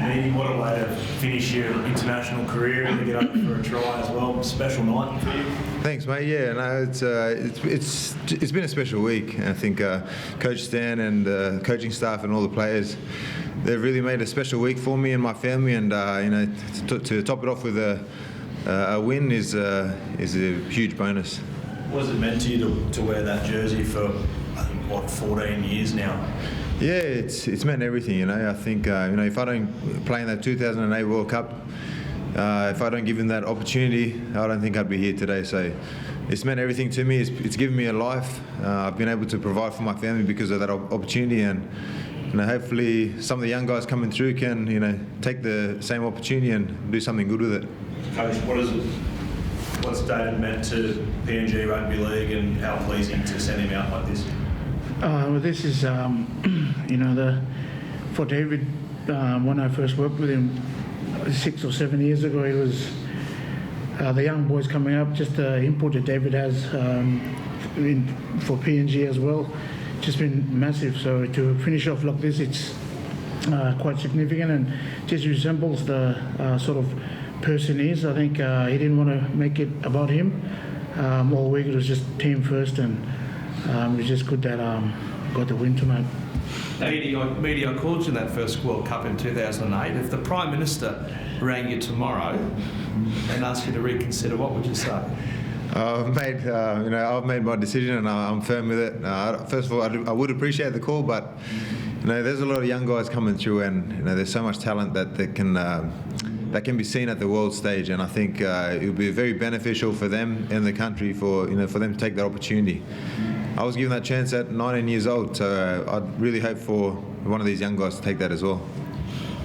Mead, what a way to finish your international career and to get up for a try as well. Special night for you. Thanks, mate. Yeah, no, it's been a special week. I think Coach Stan and the coaching staff and all the players, they've really made a special week for me and my family. And to top it off with a win is a huge bonus. What has it meant to you to wear that jersey for, I think, 14 years now? Yeah, it's meant everything, I think, if I don't play in that 2008 World Cup, if I don't give him that opportunity, I don't think I'd be here today. So it's meant everything to me. It's given me a life. I've been able to provide for my family because of that opportunity, and hopefully some of the young guys coming through can take the same opportunity and do something good with it. Coach, what's David meant to PNG Rugby League, and how pleasing to send him out like this? Well, this is, for David, when I first worked with him 6 or 7 years ago, he was the young boys coming up, just the input that David has for PNG as well, just been massive. So to finish off like this, it's quite significant and just resembles the sort of person he is. I think he didn't want to make it about him. All week it was just team first, and it was just good that got the win tonight. Mead, I called you in that first World Cup in 2008. If the Prime Minister rang you tomorrow and asked you to reconsider, what would you say? I've made my decision and I'm firm with it. First of all, I would appreciate the call, but there's a lot of young guys coming through, and there's so much talent that can be seen at the world stage, and I think it would be very beneficial for them and the country for them to take that opportunity. I was given that chance at 19 years old, so I'd really hope for one of these young guys to take that as well.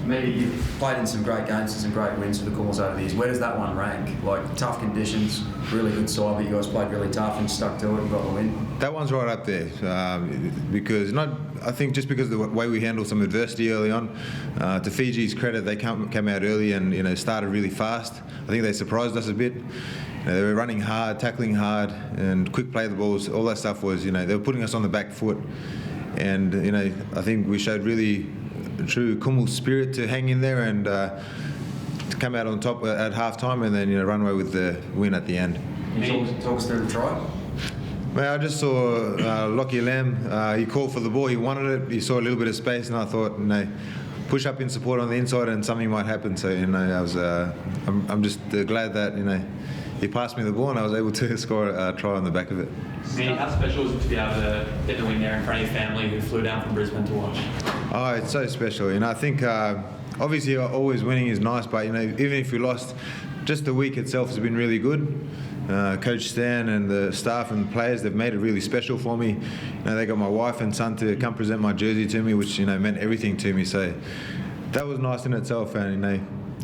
Maybe you've played in some great games and some great wins for the Cause over the years. Where does that one rank? Like, tough conditions, really good side, but you guys played really tough and stuck to it and got the win. That one's right up there, because I think just because of the way we handled some adversity early on. To Fiji's credit, they came out early and started really fast. I think they surprised us a bit. They were running hard, tackling hard, and quick play the balls. All that stuff was, they were putting us on the back foot. And I think we showed really true Kumul spirit to hang in there and to come out on top at half time, and then run away with the win at the end. Can you talk us through the try? Mate, I just saw Lockie Lamb. He called for the ball. He wanted it. He saw a little bit of space, and I thought, push up in support on the inside, and something might happen. So I'm just glad that he passed me the ball, and I was able to score a try on the back of it. Mead, how special is it to be able to get the win there in front of your family who flew down from Brisbane to watch? Oh, it's so special. I think obviously always winning is nice, but even if we lost, just the week itself has been really good. Coach Stan and the staff and the players, they've made it really special for me. They got my wife and son to come present my jersey to me, which meant everything to me. So that was nice in itself. And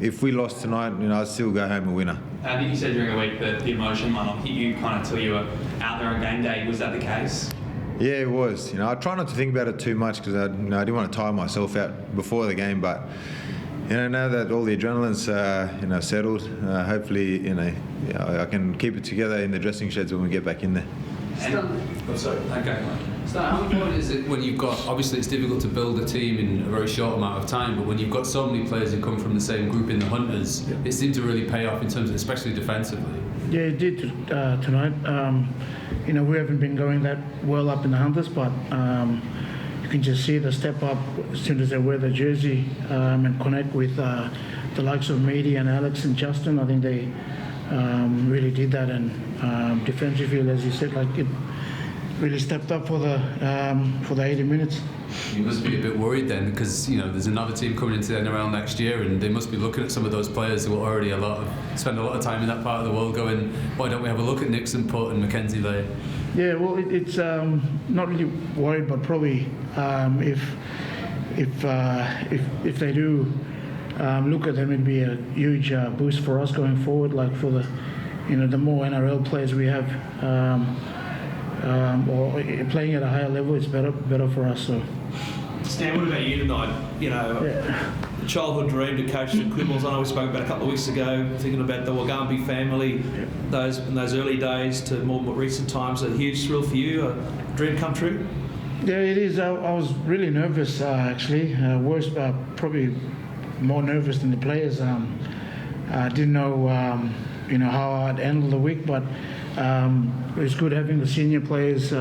if we lost tonight, I'd still go home a winner. I think you said during the week that the emotion might not hit you kind of till you were out there on game day. Was that the case? Yeah, it was. I try not to think about it too much because I didn't want to tire myself out before the game. But now that all the adrenaline's settled, hopefully I can keep it together in the dressing sheds when we get back in there. So how important is it when you've got, obviously it's difficult to build a team in a very short amount of time, but when you've got so many players who come from the same group in the Hunters, it seemed to really pay off in terms of, especially defensively. Yeah, it did tonight. We haven't been going that well up in the Hunters, but you can just see the step up as soon as they wear the jersey and connect with the likes of Mead and Alex and Justin. I think they really did that, and defensively, as you said, it really stepped up for the 80 minutes. You must be a bit worried then, because there's another team coming into the NRL next year, and they must be looking at some of those players who are already spend a lot of time in that part of the world, going, why don't we have a look at Nixon Putt and Mackenzie Lay? Yeah, well, it's not really worried, but probably if they do look at them, it'd be a huge boost for us going forward. Like for the more NRL players we have. Or playing at a higher level, it's better for us. So. Stan, what about you tonight? Childhood dream to coach the Quibbles. I know we spoke about a couple of weeks ago, thinking about the Wagambi family, in those early days to more recent times. A huge thrill for you, a dream come true? Yeah, it is. I was really nervous actually. Worst, probably more nervous than the players. I didn't know, how I'd handle the week, but it's good having the senior players,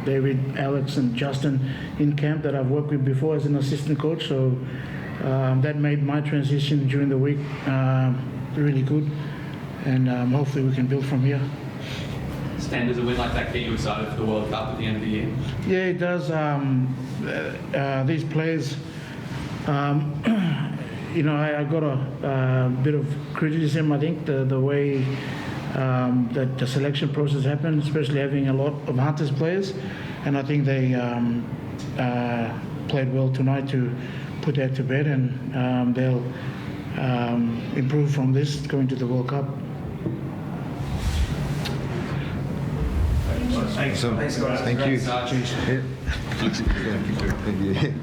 David, Alex, and Justin, in camp that I've worked with before as an assistant coach. So that made my transition during the week really good, and hopefully we can build from here. Stan, does a win like that get you excited for the World Cup at the end of the year? Yeah, it does. These players, I got a bit of criticism, I think, the way that the selection process happened, especially having a lot of Hunters players. And I think they played well tonight to put that to bed, and they'll improve from this going to the World Cup. Thanks. Thanks, guys. Thank you. Congrats, Sarge. Yeah. Thank you.